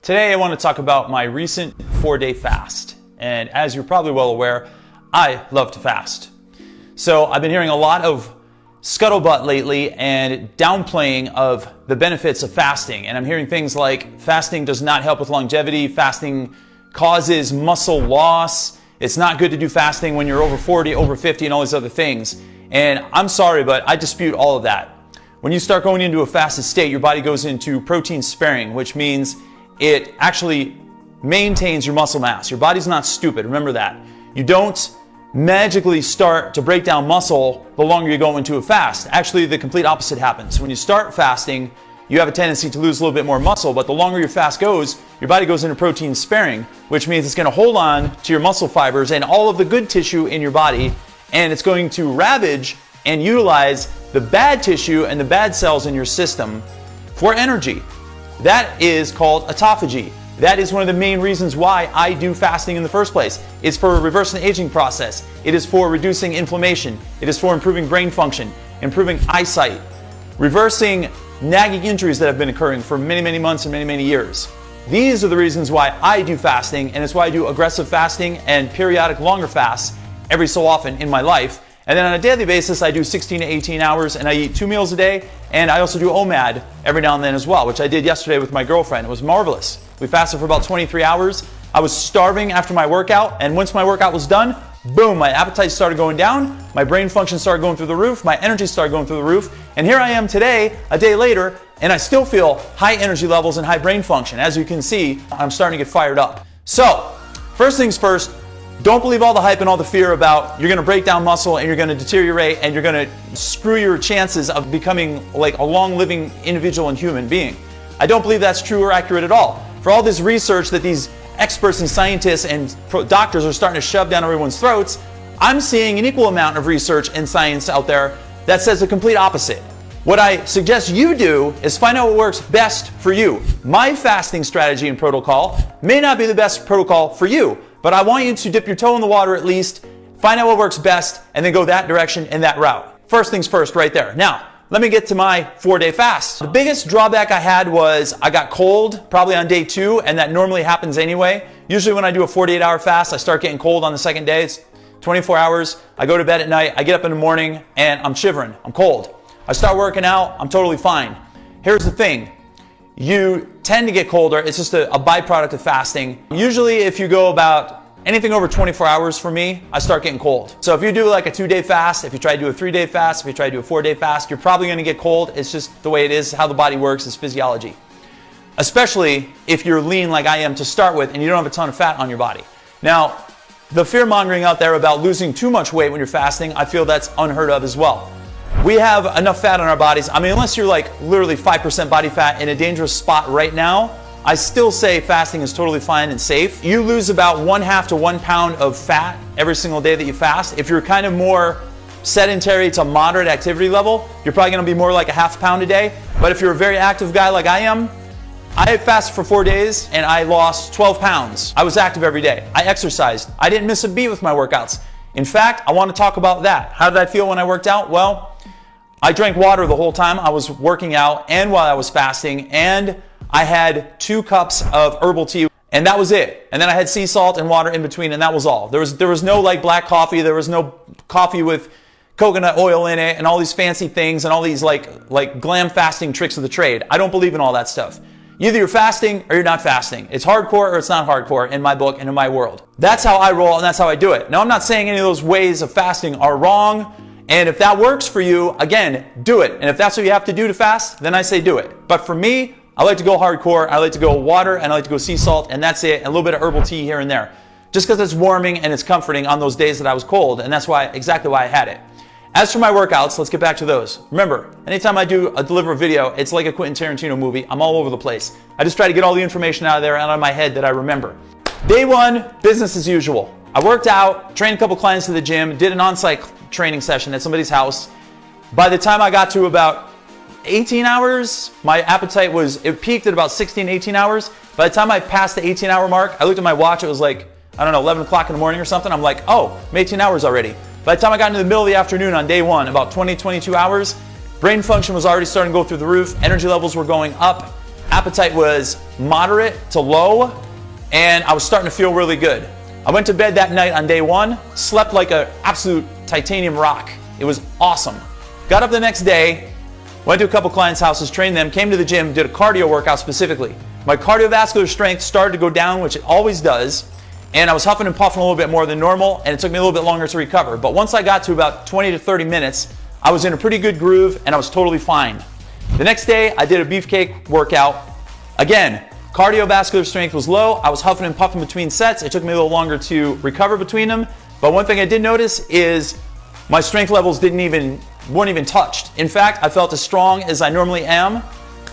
Today I want to talk about my recent 4-day fast. And as you're probably well aware, I love to fast. So I've been hearing a lot of scuttlebutt lately and downplaying of the benefits of fasting. And I'm hearing things like fasting does not help with longevity, fasting causes muscle loss, it's not good to do fasting when you're over 40, over 50, and all these other things. And I'm sorry, but I dispute all of that. When you start going into a fasted state, your body goes into protein sparing, which means it actually maintains your muscle mass. Your body's not stupid, remember that. You don't magically start to break down muscle the longer you go into a fast. Actually, the complete opposite happens. When you start fasting, you have a tendency to lose a little bit more muscle, but the longer your fast goes, your body goes into protein sparing, which means it's going to hold on to your muscle fibers and all of the good tissue in your body, and it's going to ravage and utilize the bad tissue and the bad cells in your system for energy. That is called autophagy. That is one of the main reasons why I do fasting in the first place. It's for reversing the aging process. It is for reducing inflammation. It is for improving brain function, improving eyesight, reversing nagging injuries that have been occurring for many, many months and many, many years. These are the reasons why I do fasting, and it's why I do aggressive fasting and periodic longer fasts every so often in my life. And then on a daily basis, I do 16 to 18 hours, and I eat 2 meals a day, and I also do OMAD every now and then as well, which I did yesterday with my girlfriend. It was marvelous. We fasted for about 23 hours. I was starving after my workout, and once my workout was done, boom, my appetite started going down, my brain function started going through the roof, my energy started going through the roof, and here I am today, a day later, and I still feel high energy levels and high brain function. As you can see, I'm starting to get fired up. So, first things first, don't believe all the hype and all the fear about you're going to break down muscle and you're going to deteriorate and you're going to screw your chances of becoming like a long-living individual and human being. I don't believe that's true or accurate at all. For all this research that these experts and scientists and doctors are starting to shove down everyone's throats, I'm seeing an equal amount of research and science out there that says the complete opposite. What I suggest you do is find out what works best for you. My fasting strategy and protocol may not be the best protocol for you, but I want you to dip your toe in the water at least, find out what works best, and then go that direction and that route. First things first right there. Now, let me get to my 4-day fast. The biggest drawback I had was I got cold probably on day 2, and that normally happens anyway. Usually when I do a 48-hour fast, I start getting cold on the second day. It's 24 hours. I go to bed at night, I get up in the morning, and I'm shivering, I'm cold. I start working out, I'm totally fine. Here's the thing. You tend to get colder. It's just a byproduct of fasting. Usually if you go about anything over 24 hours for me, I start getting cold. So if you do like a 2-day fast, if you try to do a 3-day fast, if you try to do a 4-day fast, you're probably going to get cold. It's just the way it is, how the body works, it's physiology. Especially if you're lean like I am to start with and you don't have a ton of fat on your body. Now, the fear mongering out there about losing too much weight when you're fasting, I feel that's unheard of as well. We have enough fat on our bodies. I mean, unless you're like literally 5% body fat in a dangerous spot right now, I still say fasting is totally fine and safe. You lose about 1/2 to 1 pound of fat every single day that you fast. If you're kind of more sedentary to moderate activity level, you're probably gonna be more like a 1/2 pound a day. But if you're a very active guy like I am, I fasted for 4 days and I lost 12 pounds. I was active every day. I exercised. I didn't miss a beat with my workouts. In fact, I want to talk about that. How did I feel when I worked out? Well, I drank water the whole time I was working out and while I was fasting, and I had 2 cups of herbal tea, and that was it. And then I had sea salt and water in between, and that was all. There was no like black coffee, there was no coffee with coconut oil in it and all these fancy things and all these like glam fasting tricks of the trade. I don't believe in all that stuff. Either you're fasting or you're not fasting. It's hardcore or it's not hardcore in my book and in my world. That's how I roll and that's how I do it. Now, I'm not saying any of those ways of fasting are wrong. And if that works for you, again, do it. And if that's what you have to do to fast, then I say do it. But for me, I like to go hardcore. I like to go water and I like to go sea salt, and that's it. And a little bit of herbal tea here and there. Just because it's warming and it's comforting on those days that I was cold. And that's exactly why I had it. As for my workouts, let's get back to those. Remember, anytime I deliver a video, it's like a Quentin Tarantino movie. I'm all over the place. I just try to get all the information out of there and out of my head that I remember. Day 1, business as usual. I worked out, trained a couple clients to the gym, did an on-site training session at somebody's house. By the time I got to about 18 hours, my appetite it peaked at about 16, 18 hours. By the time I passed the 18-hour mark, I looked at my watch, it was like, I don't know, 11 o'clock in the morning or something. I'm like, oh, I'm 18 hours already. By the time I got into the middle of the afternoon on day 1, about 20, 22 hours, brain function was already starting to go through the roof, energy levels were going up, appetite was moderate to low, and I was starting to feel really good. I went to bed that night on day 1, slept like an absolute titanium rock. It was awesome. Got up the next day, went to a couple clients' houses, trained them, came to the gym, did a cardio workout specifically. My cardiovascular strength started to go down, which it always does, and I was huffing and puffing a little bit more than normal, and it took me a little bit longer to recover. But once I got to about 20 to 30 minutes, I was in a pretty good groove, and I was totally fine. The next day, I did a beefcake workout. Again, cardiovascular strength was low. I was huffing and puffing between sets. It took me a little longer to recover between them. But one thing I did notice is my strength levels weren't even touched. In fact, I felt as strong as I normally am,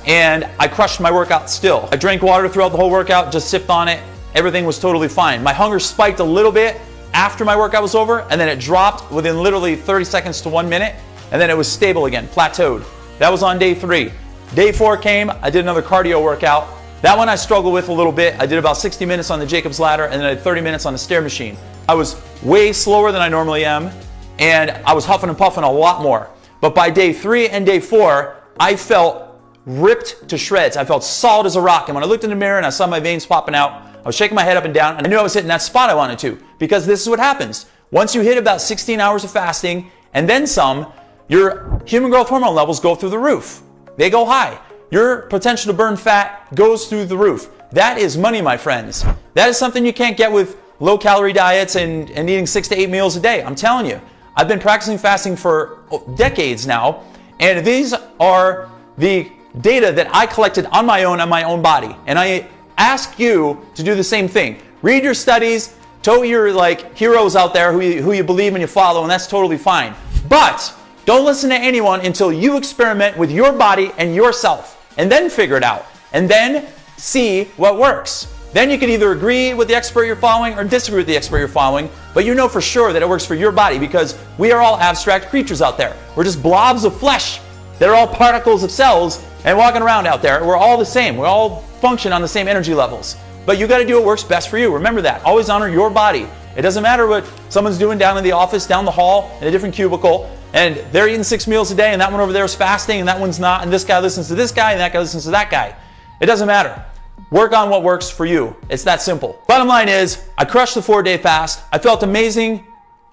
and I crushed my workout still. I drank water throughout the whole workout, just sipped on it. Everything was totally fine. My hunger spiked a little bit after my workout was over, and then it dropped within literally 30 seconds to 1 minute, and then it was stable again, plateaued. That was on day 3. Day 4 came, I did another cardio workout. That one I struggled with a little bit. I did about 60 minutes on the Jacob's ladder, and then I did 30 minutes on the stair machine. I was way slower than I normally am, and I was huffing and puffing a lot more. But by day 3 and day 4, I felt ripped to shreds. I felt solid as a rock. And when I looked in the mirror and I saw my veins popping out, I was shaking my head up and down, and I knew I was hitting that spot I wanted to, because this is what happens. Once you hit about 16 hours of fasting and then some, your human growth hormone levels go through the roof. They go high. Your potential to burn fat goes through the roof. That is money, my friends. That is something you can't get with low-calorie diets and eating 6 to 8 meals a day. I'm telling you. I've been practicing fasting for decades now, and these are the data that I collected on my own body. And I ask you to do the same thing. Read your studies, tote your heroes out there who you believe and you follow, and that's totally fine. But don't listen to anyone until you experiment with your body and yourself, and then figure it out, and then see what works. Then you can either agree with the expert you're following or disagree with the expert you're following, but you know for sure that it works for your body, because we are all abstract creatures out there. We're just blobs of flesh that are all particles of cells and walking around out there. We're all the same. We all function on the same energy levels. But you got to do what works best for you. Remember that. Always honor your body. It doesn't matter what someone's doing down in the office, down the hall, in a different cubicle, and they're eating 6 meals a day, and that one over there is fasting, and that one's not, and this guy listens to this guy, and that guy listens to that guy. It doesn't matter. Work on what works for you. It's that simple. Bottom line is, I crushed the 4-day fast. I felt amazing.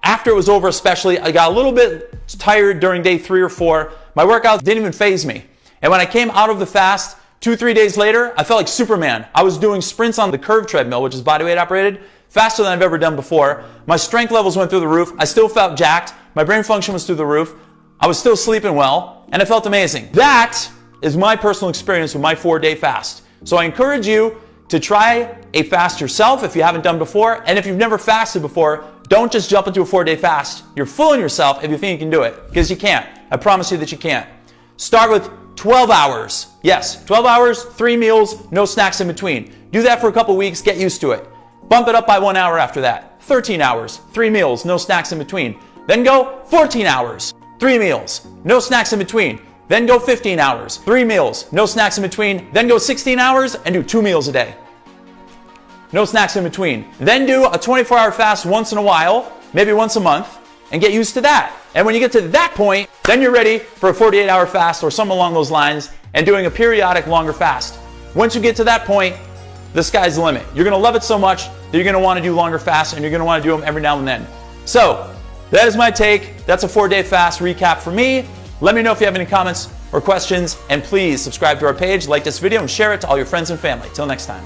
After it was over especially, I got a little bit tired during day 3 or 4. My workouts didn't even faze me. And when I came out of the fast, 2-3 days later, I felt like Superman. I was doing sprints on the curve treadmill, which is bodyweight operated, faster than I've ever done before. My strength levels went through the roof. I still felt jacked. My brain function was through the roof. I was still sleeping well, and I felt amazing. That is my personal experience with my 4-day fast. So I encourage you to try a fast yourself if you haven't done before. And if you've never fasted before, don't just jump into a 4-day fast. You're fooling yourself if you think you can do it, because you can't. I promise you that you can't. Start with 12 hours. Yes, 12 hours, 3 meals, no snacks in between. Do that for a couple weeks, get used to it. Bump it up by 1 hour after that. 13 hours, 3 meals, no snacks in between. Then go 14 hours, 3 meals, no snacks in between. Then go 15 hours, 3 meals, no snacks in between. Then go 16 hours and do 2 meals a day. No snacks in between. Then do a 24-hour fast once in a while, maybe once a month, and get used to that. And when you get to that point, then you're ready for a 48-hour fast or something along those lines, and doing a periodic longer fast. Once you get to that point, the sky's the limit. You're gonna love it so much that you're gonna wanna do longer fasts, and you're gonna wanna do them every now and then. So, that is my take. That's a 4-day fast recap for me. Let me know if you have any comments or questions, and please subscribe to our page, like this video, and share it to all your friends and family. Till next time.